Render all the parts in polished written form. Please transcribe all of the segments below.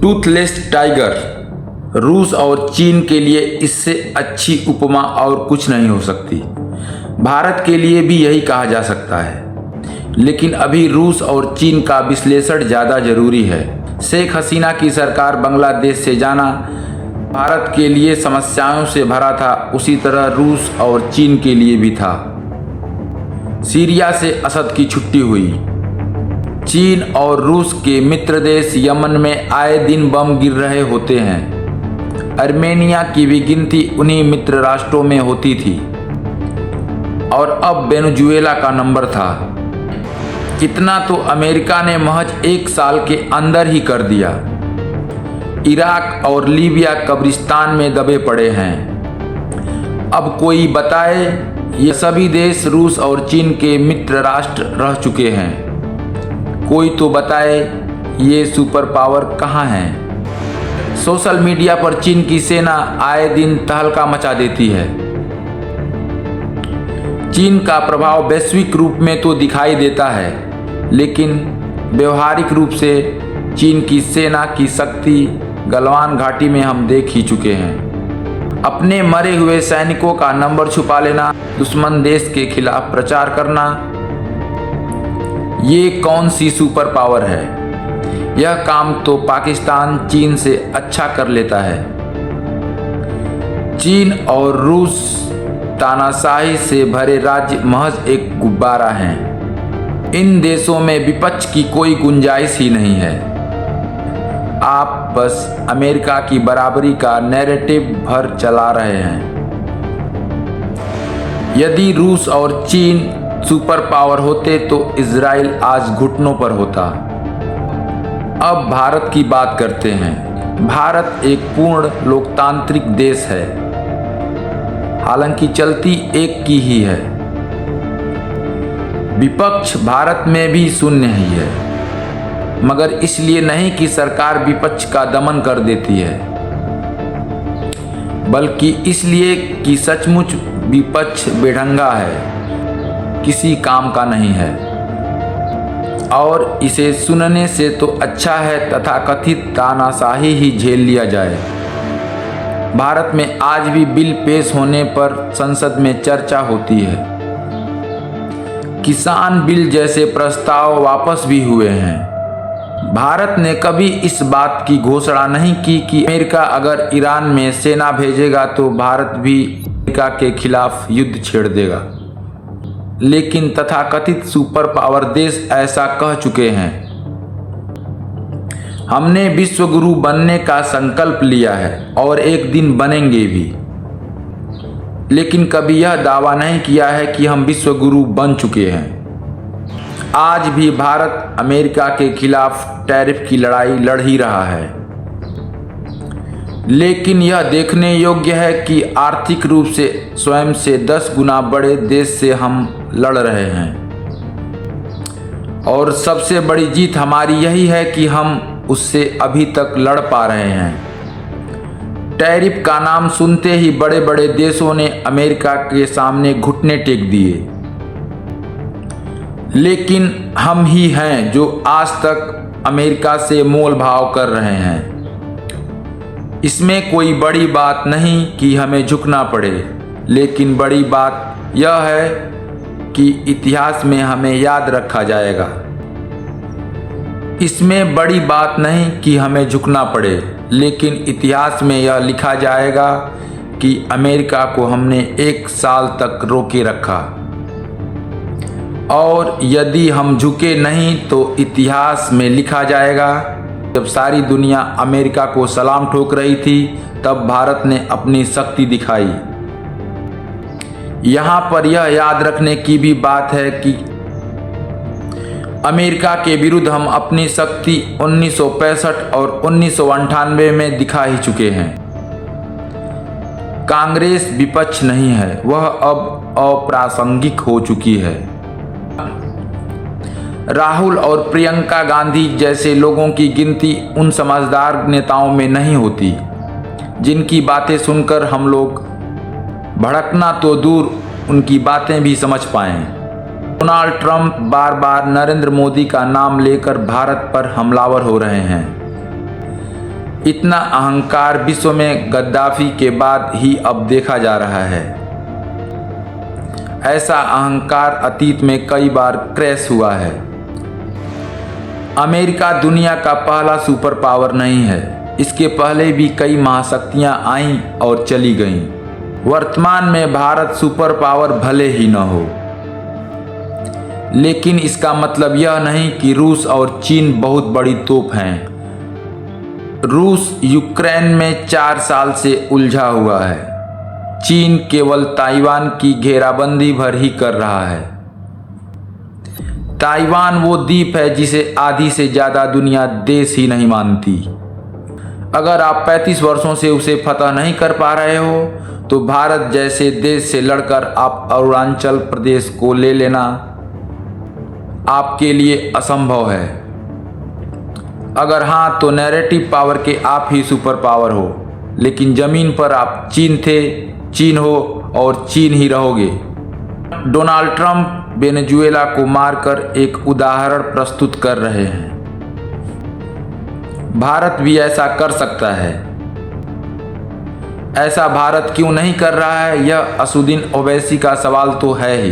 Toothless tiger. रूस और चीन के लिए इससे अच्छी उपमा और कुछ नहीं हो सकती। भारत के लिए भी यही कहा जा सकता है, लेकिन अभी रूस और चीन का विश्लेषण ज़्यादा जरूरी है। शेख हसीना की सरकार बांग्लादेश से जाना भारत के लिए समस्याओं से भरा था, उसी तरह रूस और चीन के लिए भी था। सीरिया से असद की छुट्टी हुई। चीन और रूस के मित्र देश यमन में आए दिन बम गिर रहे होते हैं। आर्मेनिया की भी गिनती उन्हीं मित्र राष्ट्रों में होती थी और अब वेनेजुएला का नंबर था। इतना तो अमेरिका ने महज 1 साल के अंदर ही कर दिया। इराक और लीबिया कब्रिस्तान में दबे पड़े हैं। अब कोई बताए, ये सभी देश रूस और चीन के मित्र राष्ट्र रह चुके हैं। कोई तो बताए ये सुपर पावर कहाँ हैं। सोशल मीडिया पर चीन की सेना आए दिन तहलका मचा देती है। चीन का प्रभाव वैश्विक रूप में तो दिखाई देता है, लेकिन व्यवहारिक रूप से चीन की सेना की शक्ति गलवान घाटी में हम देख ही चुके हैं। अपने मरे हुए सैनिकों का नंबर छुपा लेना, दुश्मन देश के खिलाफ प्रचार करना, ये कौन सी सुपर पावर है। यह काम तो पाकिस्तान चीन से अच्छा कर लेता है। चीन और रूस तानाशाही से भरे राज्य महज एक गुब्बारा हैं। इन देशों में विपक्ष की कोई गुंजाइश ही नहीं है। आप बस अमेरिका की बराबरी का नैरेटिव भर चला रहे हैं। यदि रूस और चीन सुपर पावर होते तो इजराइल आज घुटनों पर होता। अब भारत की बात करते हैं। भारत एक पूर्ण लोकतांत्रिक देश है, हालांकि चलती एक की ही है। विपक्ष भारत में भी शून्य ही है, मगर इसलिए नहीं कि सरकार विपक्ष का दमन कर देती है, बल्कि इसलिए कि सचमुच विपक्ष बेढंगा है, किसी काम का नहीं है और इसे सुनने से तो अच्छा है तथाकथित तानाशाही ही झेल लिया जाए। भारत में आज भी बिल पेश होने पर संसद में चर्चा होती है। किसान बिल जैसे प्रस्ताव वापस भी हुए हैं। भारत ने कभी इस बात की घोषणा नहीं की कि अमेरिका अगर ईरान में सेना भेजेगा तो भारत भी अमेरिका के खिलाफ युद्ध छेड़ देगा, लेकिन तथाकथित सुपर पावर देश ऐसा कह चुके हैं। हमने विश्व गुरु बनने का संकल्प लिया है और एक दिन बनेंगे भी, लेकिन कभी यह दावा नहीं किया है कि हम विश्व गुरु बन चुके हैं। आज भी भारत अमेरिका के खिलाफ टैरिफ की लड़ाई लड़ ही रहा है, लेकिन यह देखने योग्य है कि आर्थिक रूप से स्वयं से 10 गुना बड़े देश से हम लड़ रहे हैं। और सबसे बड़ी जीत हमारी यही है कि हम उससे अभी तक लड़ पा रहे हैं। टैरिफ का नाम सुनते ही बड़े बड़े देशों ने अमेरिका के सामने घुटने टेक दिए, लेकिन हम ही हैं जो आज तक अमेरिका से मोल भाव कर रहे हैं। इसमें कोई बड़ी बात नहीं कि हमें झुकना पड़े, लेकिन बड़ी बात यह है कि इतिहास में हमें याद रखा जाएगा। इसमें बड़ी बात नहीं कि हमें झुकना पड़े, लेकिन इतिहास में यह लिखा जाएगा कि अमेरिका को हमने 1 साल तक रोके रखा, और यदि हम झुके नहीं तो इतिहास में लिखा जाएगा जब सारी दुनिया अमेरिका को सलाम ठोक रही थी तब भारत ने अपनी शक्ति दिखाई। यहाँ पर यह याद रखने की भी बात है कि अमेरिका के विरुद्ध हम अपनी शक्ति 1965 और 1998 में दिखा ही चुके हैं। कांग्रेस विपक्ष नहीं है, वह अब अप्रासंगिक हो चुकी है। राहुल और प्रियंका गांधी जैसे लोगों की गिनती उन समझदार नेताओं में नहीं होती जिनकी बातें सुनकर हम लोग भड़कना तो दूर उनकी बातें भी समझ पाएं। डोनाल्ड ट्रंप बार बार नरेंद्र मोदी का नाम लेकर भारत पर हमलावर हो रहे हैं। इतना अहंकार विश्व में गद्दाफी के बाद ही अब देखा जा रहा है। ऐसा अहंकार अतीत में कई बार क्रैश हुआ है। अमेरिका दुनिया का पहला सुपर पावर नहीं है। इसके पहले भी कई महाशक्तियां आईं और चली गईं। वर्तमान में भारत सुपर पावर भले ही न हो, लेकिन इसका मतलब यह नहीं कि रूस और चीन बहुत बड़ी तोप हैं। रूस यूक्रेन में 4 साल से उलझा हुआ है। चीन केवल ताइवान की घेराबंदी भर ही कर रहा है। ताइवान वो द्वीप है जिसे आधी से ज़्यादा दुनिया देश ही नहीं मानती। अगर आप 35 वर्षों से उसे फतह नहीं कर पा रहे हो तो भारत जैसे देश से लड़कर आप अरुणाचल प्रदेश को ले लेना आपके लिए असंभव है। अगर हाँ तो नैरेटिव पावर के आप ही सुपर पावर हो, लेकिन जमीन पर आप चीन थे, चीन हो और चीन ही रहोगे। डोनाल्ड ट्रंप वेनेजुएला को मारकर एक उदाहरण प्रस्तुत कर रहे हैं। भारत भी ऐसा कर सकता है। ऐसा भारत क्यों नहीं कर रहा है, यह असदुद्दीन ओवैसी का सवाल तो है ही।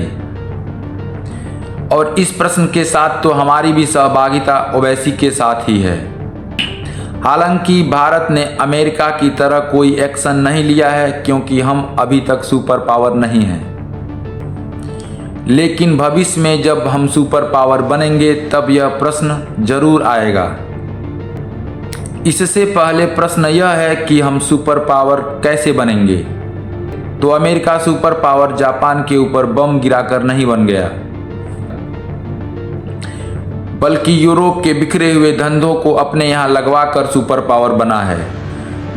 और इस प्रश्न के साथ तो हमारी भी सहभागिता ओवैसी के साथ ही है। हालांकि भारत ने अमेरिका की तरह कोई एक्शन नहीं लिया है क्योंकि हम अभी तक सुपर पावर नहीं हैं। लेकिन भविष्य में जब हम सुपर पावर बनेंगे तब यह प्रश्न जरूर आएगा। इससे पहले प्रश्न यह है कि हम सुपर पावर कैसे बनेंगे। तो अमेरिका सुपर पावर जापान के ऊपर बम गिराकर नहीं बन गया, बल्कि यूरोप के बिखरे हुए धंधों को अपने यहाँ लगवा कर सुपर पावर बना है।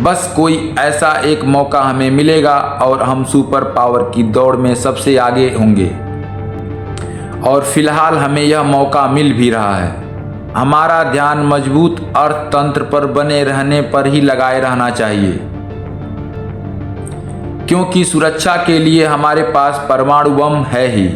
बस कोई ऐसा एक मौका हमें मिलेगा और हम सुपर पावर की दौड़ में सबसे आगे होंगे। और फिलहाल हमें यह मौका मिल भी रहा है। हमारा ध्यान मजबूत अर्थतंत्र पर बने रहने पर ही लगाए रहना चाहिए, क्योंकि सुरक्षा के लिए हमारे पास परमाणु बम है ही।